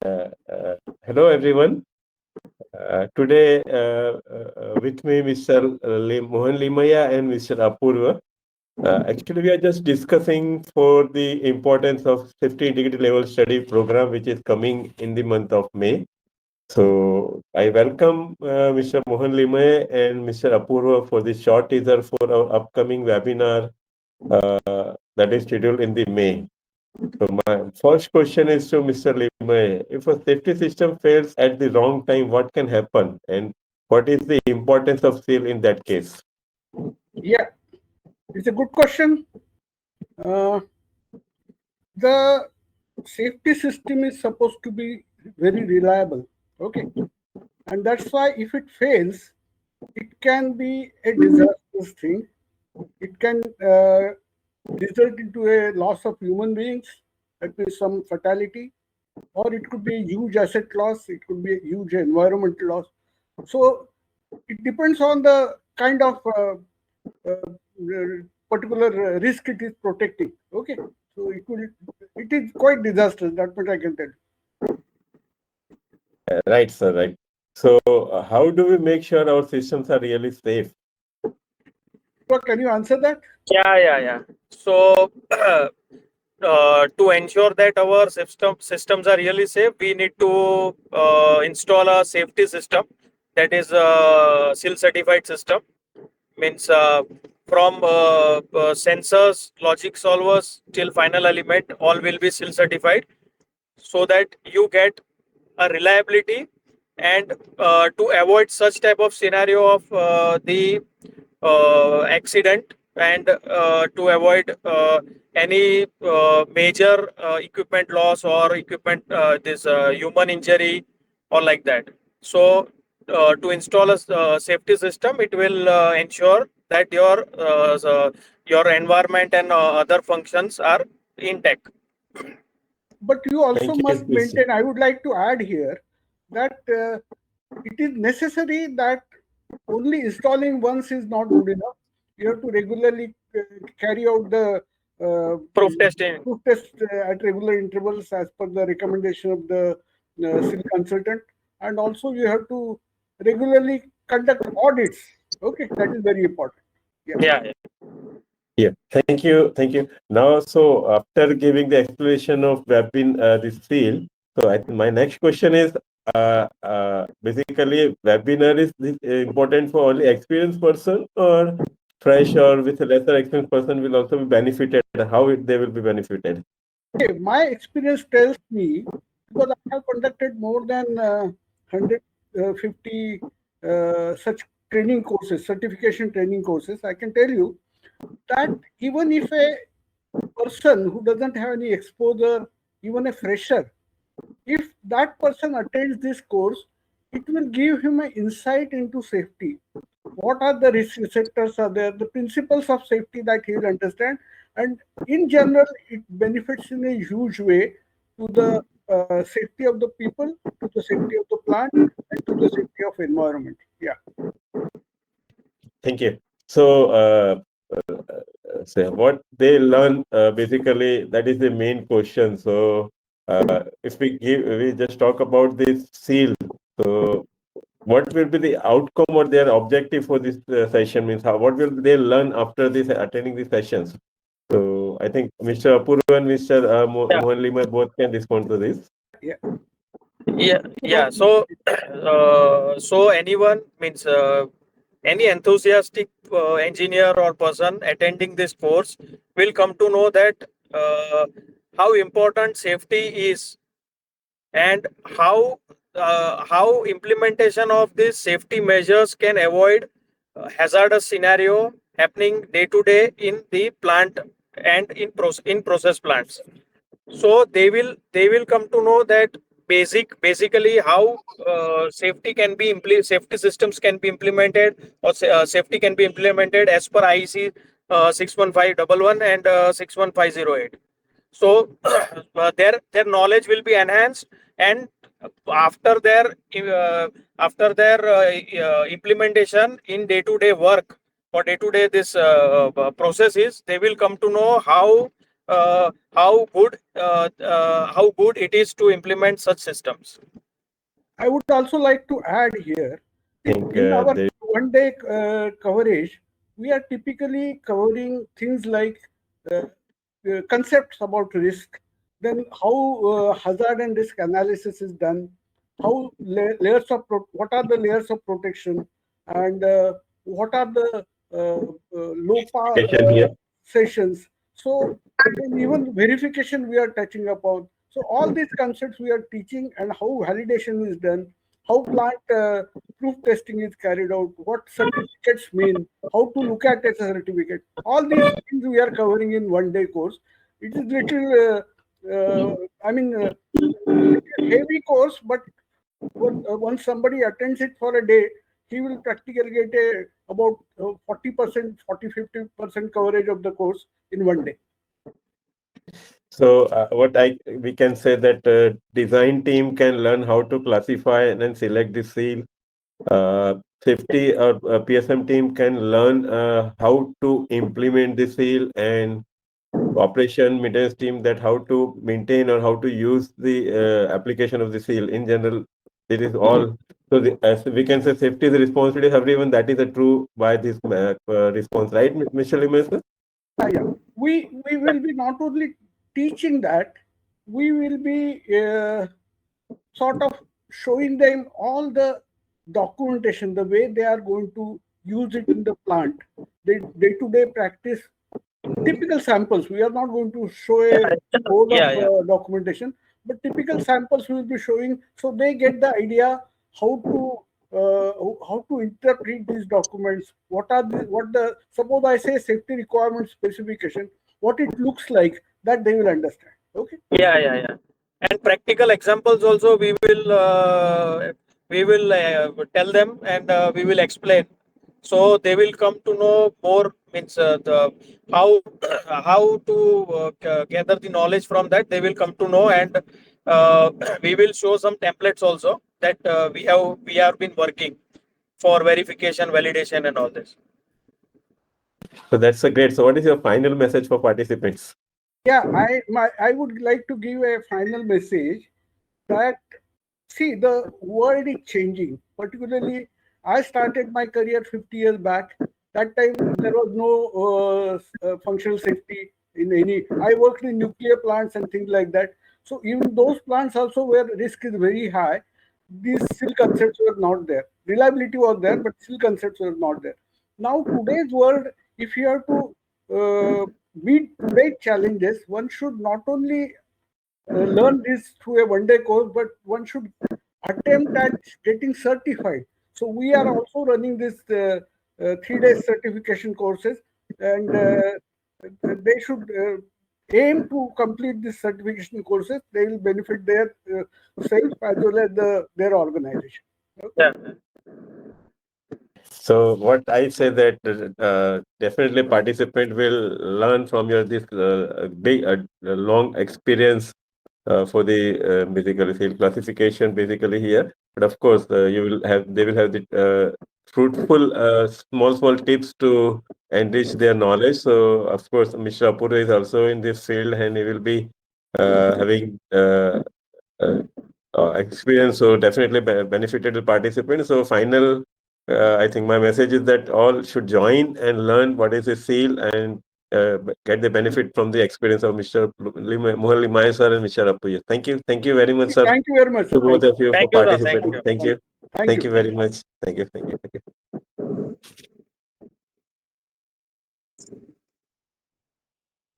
Hello, everyone. Today, with me, Mr. Mohan Limaya and Mr. Apurva. Actually, we are just discussing for the importance of safety integrity level study program, which is coming in the month of May. So, I welcome Mr. Mohan Limaya and Mr. Apurva for the short teaser for our upcoming webinar that is scheduled in the May. So my first question is to Mr. Limay. If a safety system fails at the wrong time, what can happen? And what is the importance of seal in that case? Yeah, it's a good question. Uh, the safety system is supposed to be very reliable. Okay. And that's why if it fails, it can be a disastrous thing. It can result into a loss of human beings, that means some fatality, or it could be a huge asset loss, it could be a huge environmental loss. So it depends on the kind of particular risk it is protecting. Okay, so it is quite disastrous. That's what I can tell you. Right, sir. Right. So how do we make sure our systems are really safe? So can you answer that? Yeah. So, to ensure that our systems are really safe, we need to install a safety system that is a seal certified system. Means from sensors, logic solvers till final element, all will be seal certified, so that you get a reliability and to avoid such type of scenario of the accident, and to avoid any major equipment loss or equipment this human injury or like that. So to install a safety system, it will ensure that your environment and other functions are intact. But you also Thank you, must Mr. maintain, I would like to add here that it is necessary that only installing once is not good enough. You have to regularly carry out the Proof testing. proof test at regular intervals as per the recommendation of the civil consultant. And also you have to regularly conduct audits. Okay, that is very important. Yeah. Yeah, thank you, thank you. Now, so after giving the explanation of this seal, so my next question is, basically, webinar is this important for only experienced person, or fresh or with a lesser experienced person will also be benefited? How they will be benefited? Okay, my experience tells me, because I have conducted more than 150 such training courses, certification training courses, I can tell you that even if a person who doesn't have any exposure, even a fresher, if that person attends this course, it will give him an insight into safety. What are the risk sectors are there, the principles of safety that he will understand, and in general, it benefits in a huge way to the safety of the people, to the safety of the plant, and to the safety of environment. Yeah. Thank you. So, so what they learn basically, that is the main question. So, if we just talk about this seal. So, what will be the outcome or their objective for this session? Means what will they learn after this attending the sessions? So, I think Mr. Apurva and Mr. Yeah. Mohan Lima both can respond to this. Yeah. Yeah. So anyone means any enthusiastic engineer or person attending this course will come to know that how important safety is, and how implementation of these safety measures can avoid hazardous scenario happening day to day in the plant and in process plants. So they will come to know that basically how safety systems can be implemented, or safety can be implemented as per IEC 61511 and 61508. So their knowledge will be enhanced, and after their uh, implementation in day to day work or day to day this process is, they will come to know how how good it is to implement such systems. I would also like to add here, I see, think in our there. one day coverage, we are typically covering things like uh, concepts about risk, then how hazard and risk analysis is done, how layers of what are the layers of protection, and what are the low power Application here. sessions. So then even verification we are touching upon. So all these concepts we are teaching, and how validation is done, how plant proof testing is carried out, what certificates mean, how to look at a certificate. All these things we are covering in one day course. It is little, I mean, little heavy course, but once somebody attends it for a day, he will practically get a about 40%, 40-50% coverage of the course in one day. So what I we can say that design team can learn how to classify and then select the seal. Safety or PSM team can learn how to implement the seal, and operation maintenance team that how to maintain or how to use the application of the seal. In general, it is all. So as we can say, safety is the responsibility of everyone. That is a true by this response, right, Mr. Limas? Yeah. We will be not only teaching that, we will be sort of showing them all the documentation, the way they are going to use it in the plant, the day-to-day practice, typical samples. We are not going to show a whole of Yeah, yeah. documentation, but typical samples we will be showing, so they get the idea how to how to interpret these documents. What are the suppose I say safety requirement specification, what it looks like, that they will understand. Okay. Yeah, yeah, yeah. And practical examples also we will tell them, and we will explain. So they will come to know more, means the how how to gather the knowledge from that. They will come to know, and we will show some templates also that we have been working for verification, validation, and all this. So that's a great. So what is your final message for participants? Yeah, I would like to give a final message that, see, the world is changing. Particularly, I started my career 50 years back. That time there was no functional safety in any. I worked in nuclear plants and things like that. So even those plants also where risk is very high, these still concepts were not there. Reliability was there, but still concepts were not there. Now today's world, if you have to meet today's challenges, one should not only learn this through a one day course, but one should attempt at getting certified. So we are also running this 3 day certification courses, and they should aim to complete these certification courses. They will benefit their self as well as their organization. Okay. Yeah. So what I say that definitely participant will learn from your this big long experience for the basically field classification basically here. But of course, you will have they will have the fruitful small tips to enrich their knowledge. So of course, Mr. Apurva is also in this field, and he will be having uh, experience. So definitely benefited the participants. So final, I think my message is that all should join and learn what is a seal, and get the benefit from the experience of Mr. Mohan Limaya sir and Mr. Appuya. Thank you very much, sir, Thank you very much, to sir. both of you for Thank you, sir. Thank participating. you. Thank you. Thank Thank you. you very much. Thank you. Thank you. Thank you.